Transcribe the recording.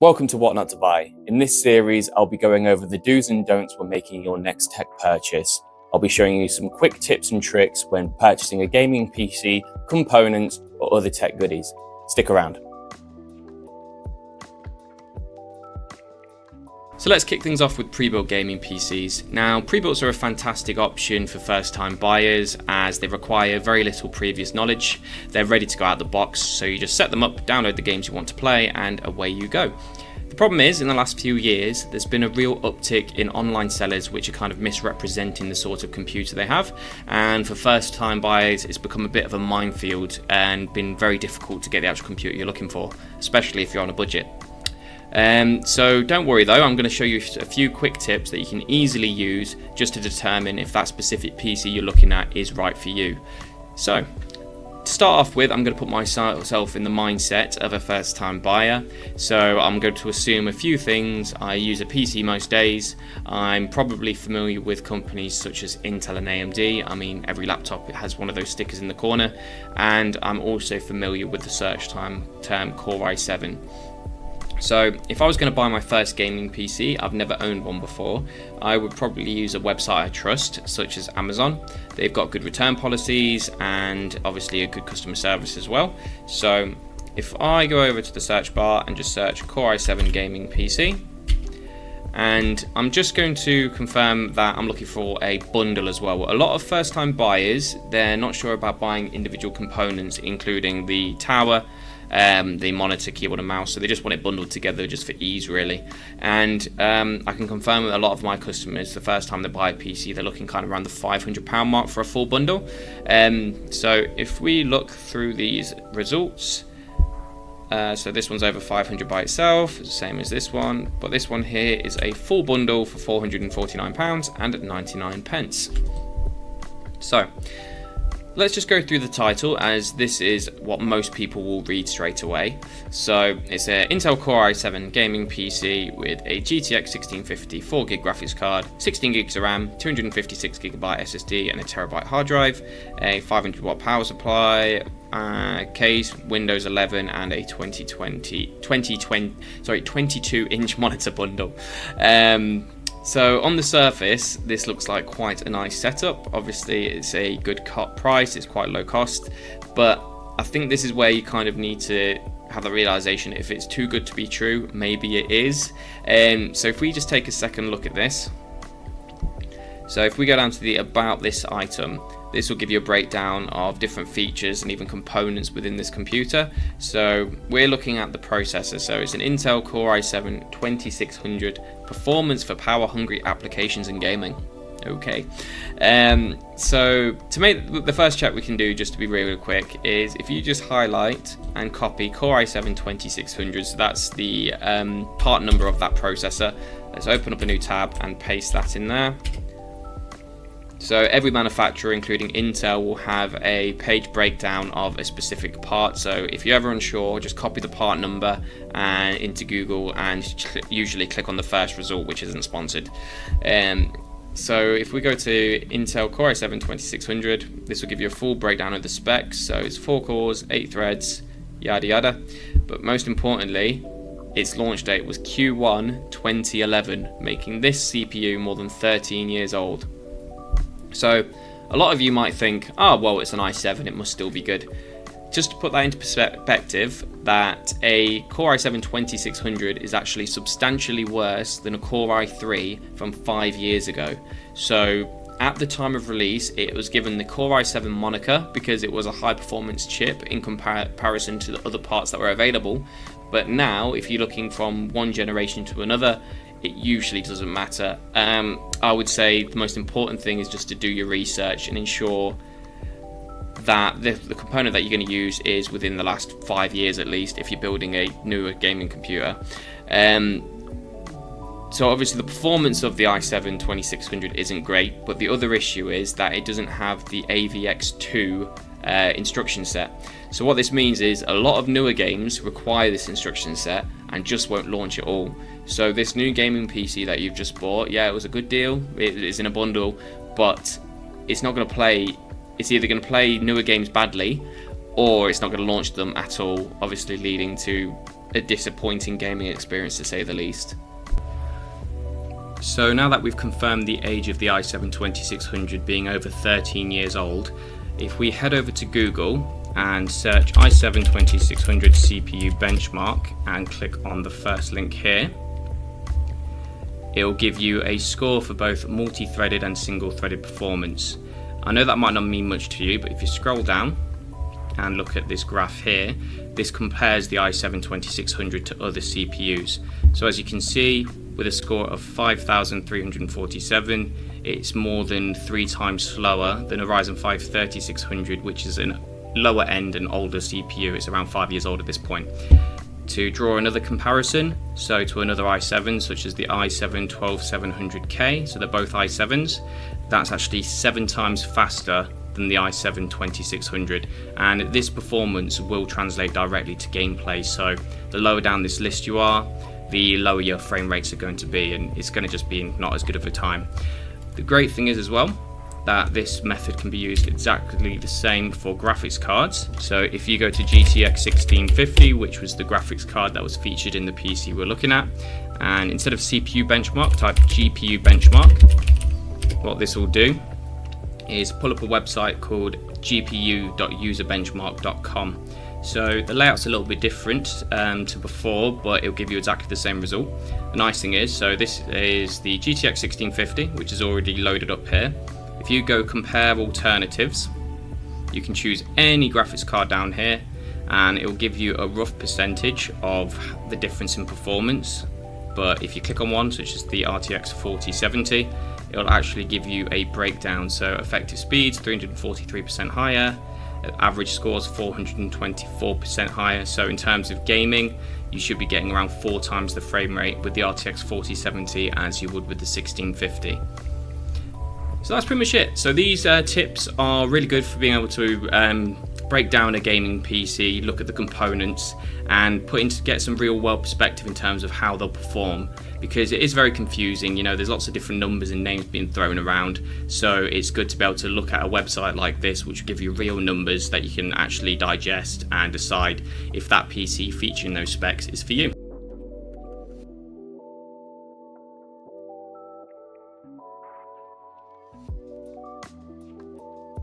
Welcome to What Not to Buy. In this series, I'll be going over the do's and don'ts when making your next tech purchase. I'll be showing you some quick tips and tricks when purchasing a gaming PC, components, or other tech goodies. Stick around. So let's kick things off with pre-built gaming PCs. Now, pre-builts are a fantastic option for first-time buyers as they require very little previous knowledge. They're ready to go out the box, so you just set them up, download the games you want to play, and away you go. The problem is, in the last few years, there's been a real uptick in online sellers which are kind of misrepresenting the sort of computer they have, and for first-time buyers, it's become a bit of a minefield and been very difficult to get the actual computer you're looking for, especially if you're on a budget. So don't worry though, I'm going to show you a few quick tips that you can easily use just to determine if that specific PC you're looking at is right for you. So to start off with, I'm going to put myself in the mindset of a first time buyer. So I'm going to assume a few things. I use a PC most days. I'm probably familiar with companies such as Intel and AMD. I mean, every laptop has one of those stickers in the corner. And I'm also familiar with the search term Core i7. So if I was going to buy my first gaming PC, I've never owned one before, I would probably use a website I trust, such as Amazon. They've got good return policies and obviously a good customer service as well. So if I go over to the search bar and just search Core i7 gaming PC, and I'm just going to confirm that I'm looking for a bundle as well. A lot of first time buyers, they're not sure about buying individual components, including the tower, the monitor, keyboard and mouse, so they just want it bundled together just for ease really. And I can confirm with a lot of my customers, the first time they buy a PC, they're looking kind of around the £500 mark for a full bundle. So if we look through these results, so this one's over 500 by itself, same as this one, but this one here is a full bundle for £449 and 99 pence. So let's just go through the title, as this is what most people will read straight away. So it's an Intel Core i7 gaming PC with a GTX 1650 4GB graphics card, 16 gigs of RAM, 256GB SSD and a terabyte hard drive, a 500 watt power supply, case, Windows 11 and a 22-inch monitor bundle. So on the surface, this looks like quite a nice setup. Obviously, it's a good price, it's quite low cost, but I think this is where you kind of need to have the realization if it's too good to be true, maybe it is. So if we just take a second look at this. So if we go down to the about this item, this will give you a breakdown of different features and even components within this computer. So we're looking at the processor. So it's an Intel Core i7 2600, performance for power-hungry applications and gaming. Okay. So to make the first check we can do, just to be really quick, is if you just highlight and copy Core i7 2600, so that's the part number of that processor. Let's open up a new tab and paste that in there. So every manufacturer, including Intel, will have a page breakdown of a specific part. So if you're ever unsure, just copy the part number and into Google and usually click on the first result, which isn't sponsored. So if we go to Intel Core i7 2600, this will give you a full breakdown of the specs. So it's 4 cores, 8 threads, yada yada. But most importantly, its launch date was Q1 2011, making this CPU more than 13 years old. So a lot of you might think, oh well, it's an i7, it must still be good. Just to put that into perspective, that a Core i7 2600 is actually substantially worse than a Core i3 from 5 years ago. So at the time of release, it was given the Core i7 moniker because it was a high performance chip in comparison to the other parts that were available. But now, if you're looking from one generation to another, it usually doesn't matter. I would say the most important thing is just to do your research and ensure that the component that you're going to use is within the last 5 years at least, if you're building a newer gaming computer. So obviously the performance of the i7 2600 isn't great, but the other issue is that it doesn't have the AVX2 instruction set. So what this means is a lot of newer games require this instruction set and just won't launch at all. So this new gaming PC that you've just bought, yeah, it was a good deal, it is in a bundle, but it's not going to play, it's either going to play newer games badly or it's not going to launch them at all, obviously leading to a disappointing gaming experience to say the least. So now that we've confirmed the age of the i7-2600 being over 13 years old, if we head over to Google and search i7-2600 CPU benchmark and click on the first link here, it'll give you a score for both multi-threaded and single-threaded performance. I know that might not mean much to you, but if you scroll down and look at this graph here, this compares the i7-2600 to other CPUs. So as you can see, with a score of 5,347, it's more than 3 times slower than a Ryzen 5 3600, which is a lower end and older CPU. It's around 5 years old at this point. To draw another comparison, so to another i7 such as the i7-12700K, so they're both i7s, that's actually 7 times faster than the i7-2600, and this performance will translate directly to gameplay. So the lower down this list you are, the lower your frame rates are going to be, and it's going to just be not as good of a time. The great thing is as well that this method can be used exactly the same for graphics cards. So if you go to GTX 1650, which was the graphics card that was featured in the PC we're looking at, and instead of CPU benchmark, type GPU benchmark, what this will do is pull up a website called gpu.userbenchmark.com. So the layout's a little bit different to before, but it'll give you exactly the same result. The nice thing is, so this is the GTX 1650, which is already loaded up here. If you go compare alternatives, you can choose any graphics card down here, and it will give you a rough percentage of the difference in performance. But if you click on one, such as the RTX 4070, it'll actually give you a breakdown. So effective speeds 343% higher, average scores 424% higher. So in terms of gaming, you should be getting around 4 times the frame rate with the RTX 4070 as you would with the 1650. So that's pretty much it. So these tips are really good for being able to break down a gaming PC, look at the components, and get some real world perspective in terms of how they'll perform, because it is very confusing. You know, there's lots of different numbers and names being thrown around, so it's good to be able to look at a website like this which will give you real numbers that you can actually digest and decide if that PC featuring those specs is for you.